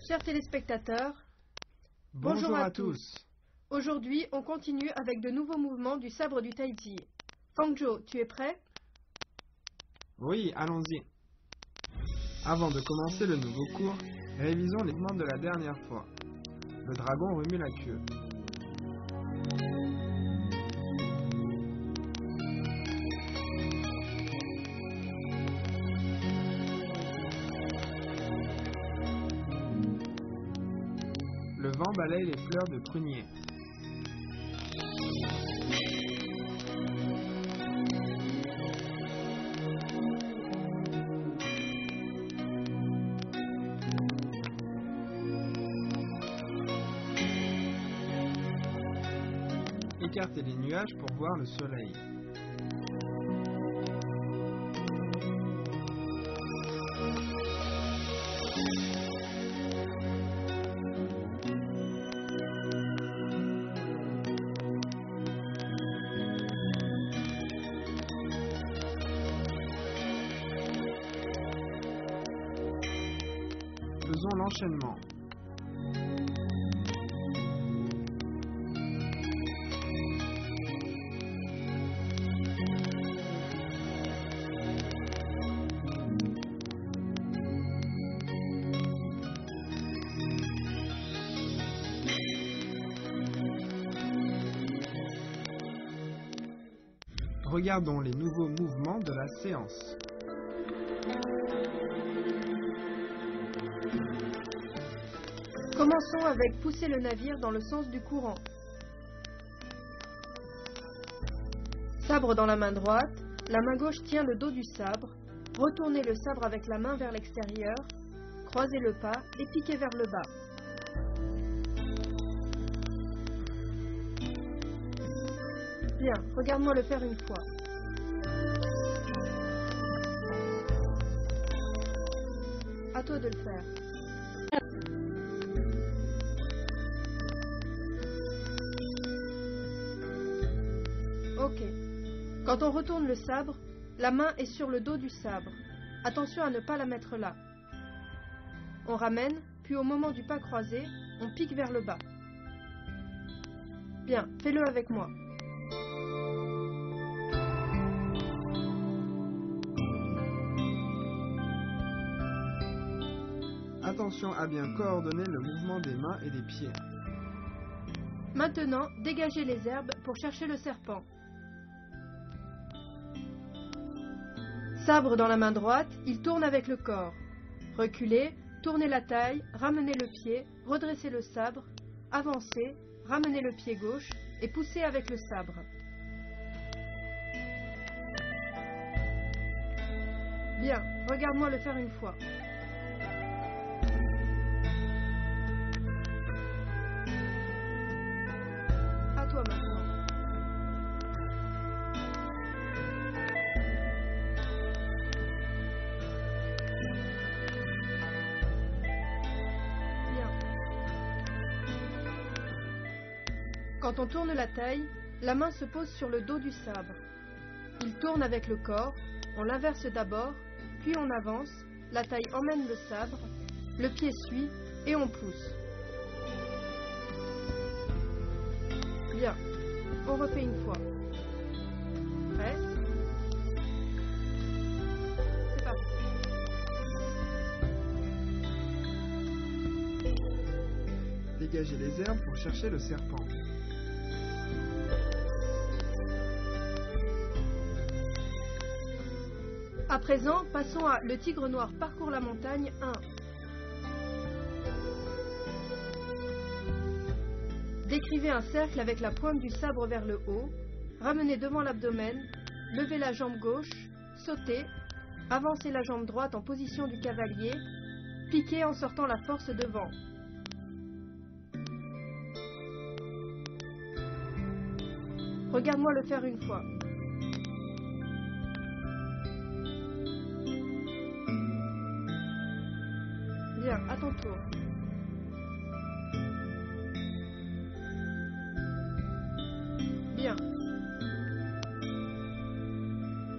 Chers téléspectateurs, Bonjour à tous. Aujourd'hui, on continue avec de nouveaux mouvements du sabre du Tai-Chi. Fangzhou, tu es prêt? Oui, allons-y. Avant de commencer le nouveau cours, révisons les mouvements de la dernière fois. Le dragon remue la queue. Le vent balaye les fleurs de prunier. Écartez les nuages pour voir le soleil. Faisons l'enchaînement. Regardons les nouveaux mouvements de la séance. Commençons avec pousser le navire dans le sens du courant. Sabre dans la main droite, la main gauche tient le dos du sabre. Retournez le sabre avec la main vers l'extérieur, croisez le pas et piquez vers le bas. Bien, regarde-moi le faire une fois. À toi de le faire. Ok. Quand on retourne le sabre, la main est sur le dos du sabre. Attention à ne pas la mettre là. On ramène, puis au moment du pas croisé, on pique vers le bas. Bien, fais-le avec moi. Attention à bien coordonner le mouvement des mains et des pieds. Maintenant, dégagez les herbes pour chercher le serpent. Sabre dans la main droite, il tourne avec le corps. Reculez, tournez la taille, ramenez le pied, redressez le sabre, avancez, ramenez le pied gauche et poussez avec le sabre. Bien, regarde-moi le faire une fois. À toi maintenant. Quand on tourne la taille, la main se pose sur le dos du sabre. Il tourne avec le corps, on l'inverse d'abord, puis on avance, la taille emmène le sabre, le pied suit et on pousse. Bien, on refait une fois. Prêt? C'est parti. Dégagez les herbes pour chercher le serpent. À présent, passons à Le tigre noir parcourt la montagne 1. Décrivez un cercle avec la pointe du sabre vers le haut, ramenez devant l'abdomen, levez la jambe gauche, sautez, avancez la jambe droite en position du cavalier, piquez en sortant la force devant. Regarde-moi le faire une fois. Bien, à ton tour. Bien.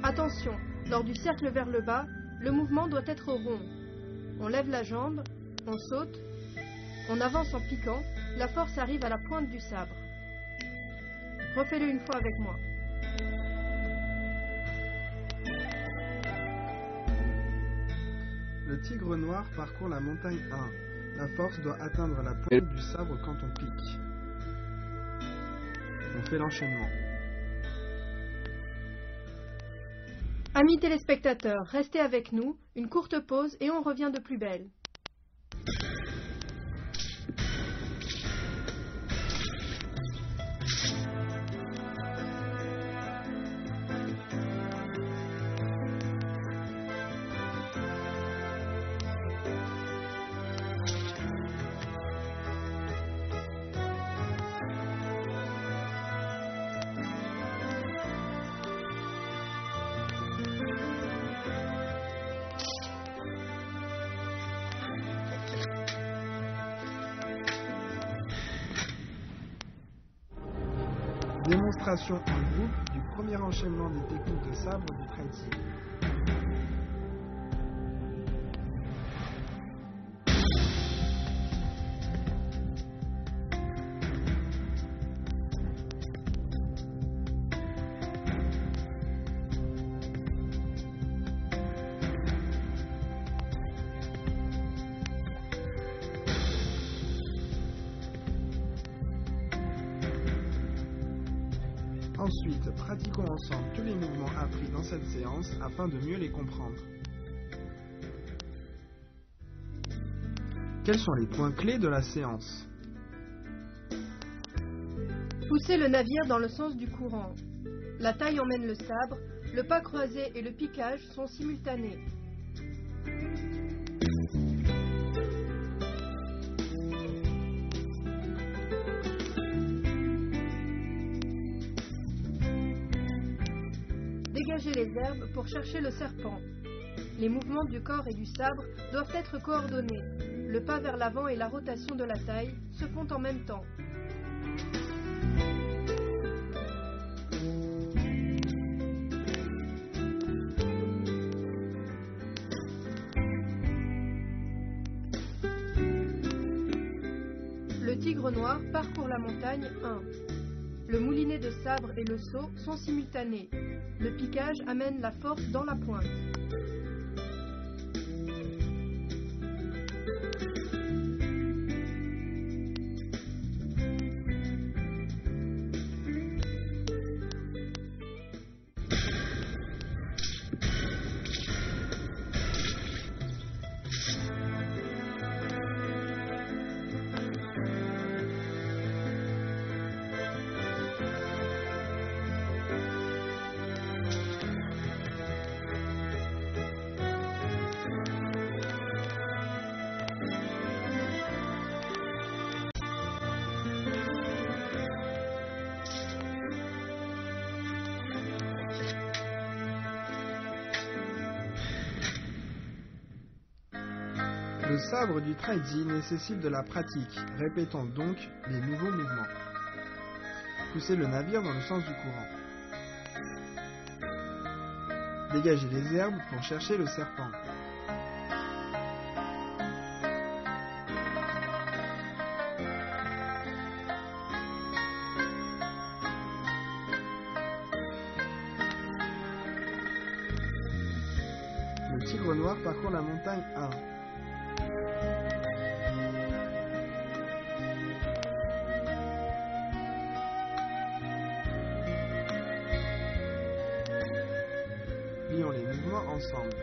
Attention, lors du cercle vers le bas, le mouvement doit être rond. On lève la jambe, on saute, On avance en piquant, la force arrive à la pointe du sabre. Refais-le une fois avec moi. Le tigre noir parcourt la montagne 1. La force doit atteindre la pointe du sabre quand on pique. On fait l'enchaînement. Amis téléspectateurs, restez avec nous, une courte pause et on revient de plus belle. Démonstration en groupe du premier enchaînement des techniques de sabre du Traiji. Ensuite, pratiquons ensemble tous les mouvements appris dans cette séance afin de mieux les comprendre. Quels sont les points clés de la séance? Poussez le navire dans le sens du courant. La taille emmène le sabre, le pas croisé et le piquage sont simultanés. Dégagez les herbes pour chercher le serpent. Les mouvements du corps et du sabre doivent être coordonnés. Le pas vers l'avant et la rotation de la taille se font en même temps. Le tigre noir parcourt la montagne 1. Le moulinet de sabre et le saut sont simultanés. Le piquage amène la force dans la pointe. Le sabre du Traiji nécessite de la pratique. Répétons donc les nouveaux mouvements. Poussez le navire dans le sens du courant. Dégagez les herbes pour chercher le serpent. Le tigre noir parcourt la montagne 1. Lions les mouvements ensemble.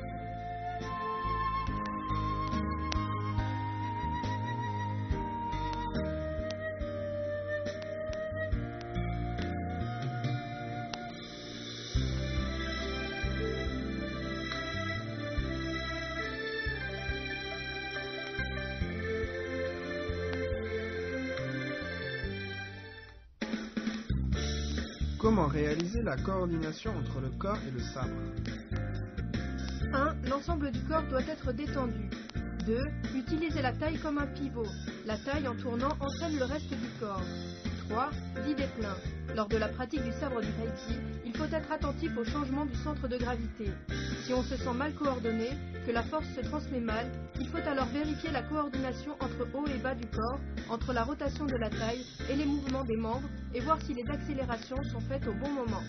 Comment réaliser la coordination entre le corps et le sabre? 1. L'ensemble du corps doit être détendu. 2. Utilisez la taille comme un pivot. La taille en tournant entraîne le reste du corps. 3. D'idées plein. Lors de la pratique du sabre du Taïti, il faut être attentif au changement du centre de gravité. Si on se sent mal coordonné, que la force se transmet mal, il faut alors vérifier la coordination entre haut et bas du corps, entre la rotation de la taille et les mouvements des membres, et voir si les accélérations sont faites au bon moment.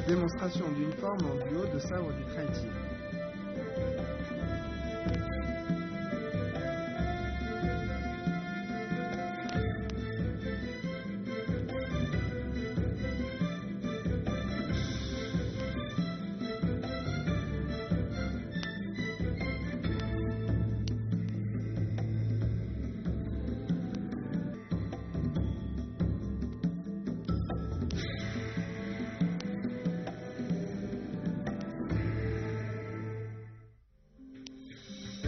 Démonstration d'une forme en duo de sabre du Taïti.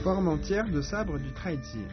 Forme entière de sabre du Taïti.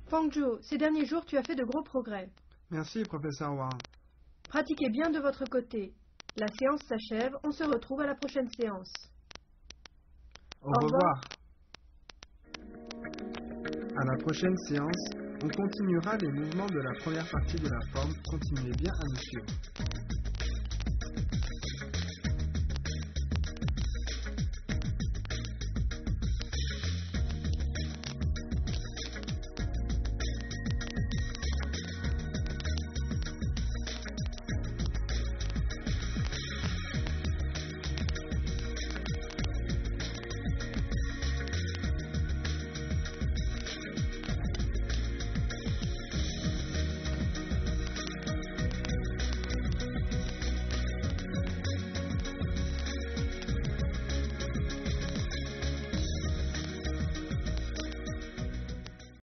Fangzhou, ces derniers jours, tu as fait de gros progrès. Merci, professeur Wang. Pratiquez bien de votre côté. La séance s'achève, on se retrouve à la prochaine séance. Au revoir. À la prochaine séance, on continuera les mouvements de la première partie de la forme. Continuez bien à nous suivre.